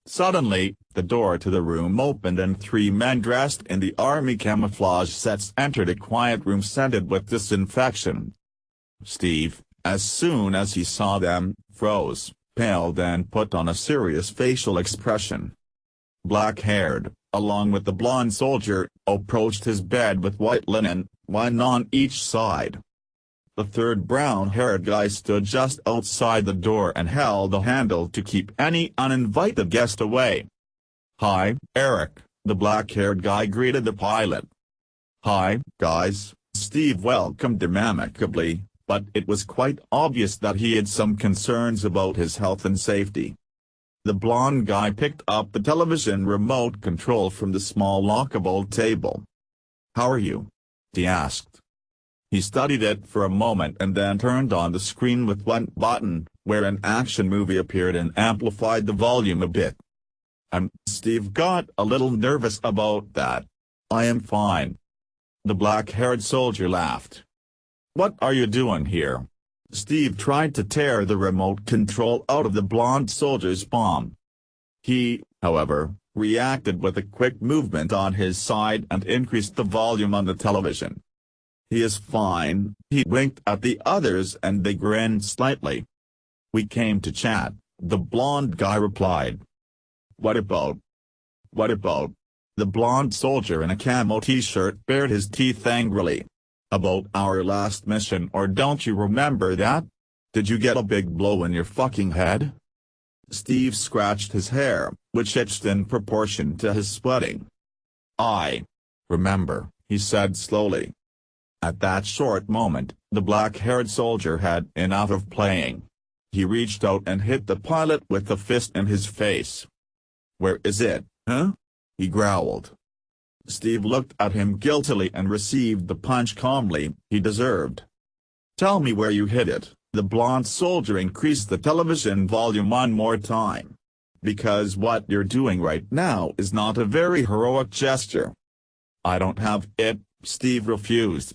Suddenly, the door to the room opened and three men dressed in the army camouflage sets entered a quiet room scented with disinfection. Steve, as soon as he saw them, froze, paled and put on a serious facial expression. Black-haired, along with the blonde soldier, approached his bed with white linen, one on each side. The third brown-haired guy stood just outside the door and held the handle to keep any uninvited guest away. "Hi, Eric," the black-haired guy greeted the pilot. "Hi, guys," Steve welcomed him amicably, but it was quite obvious that he had some concerns about his health and safety. The blonde guy picked up the television remote control from the small lockable table. "How are you?" he asked. He studied it for a moment and then turned on the screen with one button, where an action movie appeared and amplified the volume a bit. Steve got a little nervous about that. "I am fine." The black-haired soldier laughed. "What are you doing here?" Steve tried to tear the remote control out of the blonde soldier's palm. He, however, reacted with a quick movement on his side and increased the volume on the television. "He is fine," he winked at the others and they grinned slightly. "We came to chat," the blonde guy replied. What about? The blonde soldier in a camo t-shirt bared his teeth angrily. "About our last mission, or don't you remember that? Did you get a big blow in your fucking head?" Steve scratched his hair, which itched in proportion to his sweating. "I remember," he said slowly. At that short moment, the black-haired soldier had enough of playing. He reached out and hit the pilot with a fist in his face. "Where is it, huh?" he growled. Steve looked at him guiltily and received the punch calmly he deserved. "Tell me where you hit it." The blonde soldier increased the television volume one more time. "Because what you're doing right now is not a very heroic gesture." "I don't have it," Steve refused.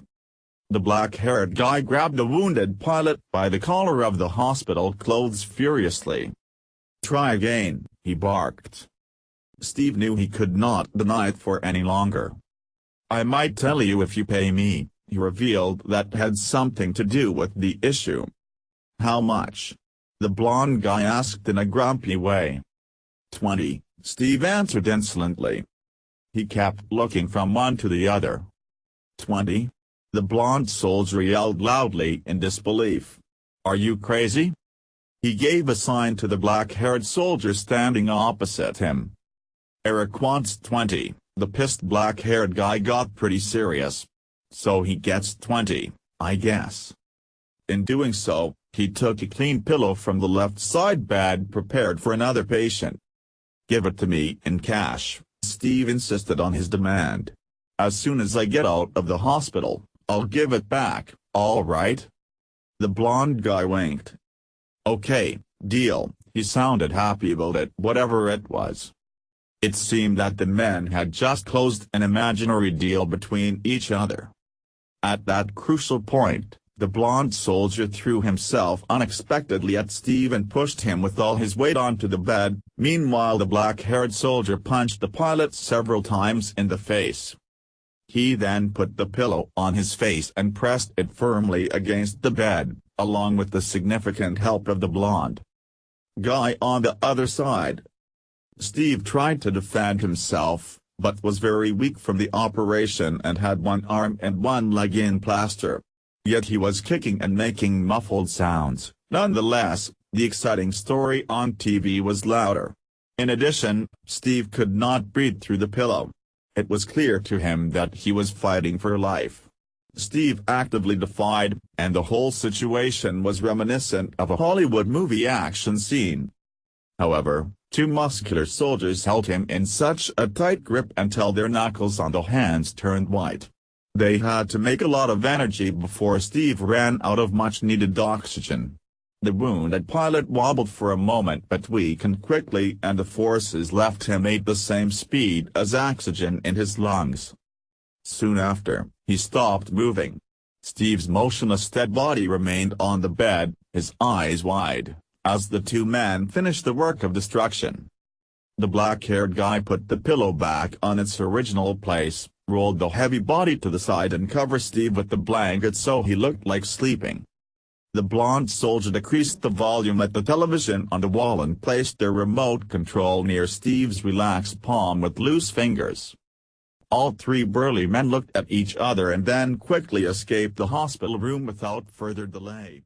The black-haired guy grabbed the wounded pilot by the collar of the hospital clothes furiously. "Try again," he barked. Steve knew he could not deny it for any longer. "I might tell you if you pay me," he revealed that had something to do with the issue. "How much?" the blonde guy asked in a grumpy way. 20, Steve answered insolently. He kept looking from one to the other. 20? The blonde soldier yelled loudly in disbelief. "Are you crazy?" He gave a sign to the black-haired soldier standing opposite him. "Eric wants 20, the pissed black-haired guy got pretty serious. "So he gets 20, I guess." In doing so, he took a clean pillow from the left side bed prepared for another patient. "Give it to me in cash," Steve insisted on his demand. "As soon as I get out of the hospital, I'll give it back, all right?" The blonde guy winked. "Okay, deal." He sounded happy about it, whatever it was. It seemed that the men had just closed an imaginary deal between each other. At that crucial point, the blonde soldier threw himself unexpectedly at Steve and pushed him with all his weight onto the bed. Meanwhile, the black-haired soldier punched the pilot several times in the face. He then put the pillow on his face and pressed it firmly against the bed, along with the significant help of the blonde guy on the other side. Steve tried to defend himself, but was very weak from the operation and had one arm and one leg in plaster. Yet he was kicking and making muffled sounds. Nonetheless, the exciting story on TV was louder. In addition, Steve could not breathe through the pillow. It was clear to him that he was fighting for life. Steve actively defied, and the whole situation was reminiscent of a Hollywood movie action scene. However, two muscular soldiers held him in such a tight grip until their knuckles on the hands turned white. They had to make a lot of energy before Steve ran out of much-needed oxygen. The wounded pilot wobbled for a moment but weakened quickly, and the forces left him at the same speed as oxygen in his lungs. Soon after, he stopped moving. Steve's motionless dead body remained on the bed, his eyes wide, as the two men finished the work of destruction. The black-haired guy put the pillow back on its original place, rolled the heavy body to the side and covered Steve with the blanket so he looked like sleeping. The blonde soldier decreased the volume at the television on the wall and placed their remote control near Steve's relaxed palm with loose fingers. All three burly men looked at each other and then quickly escaped the hospital room without further delay.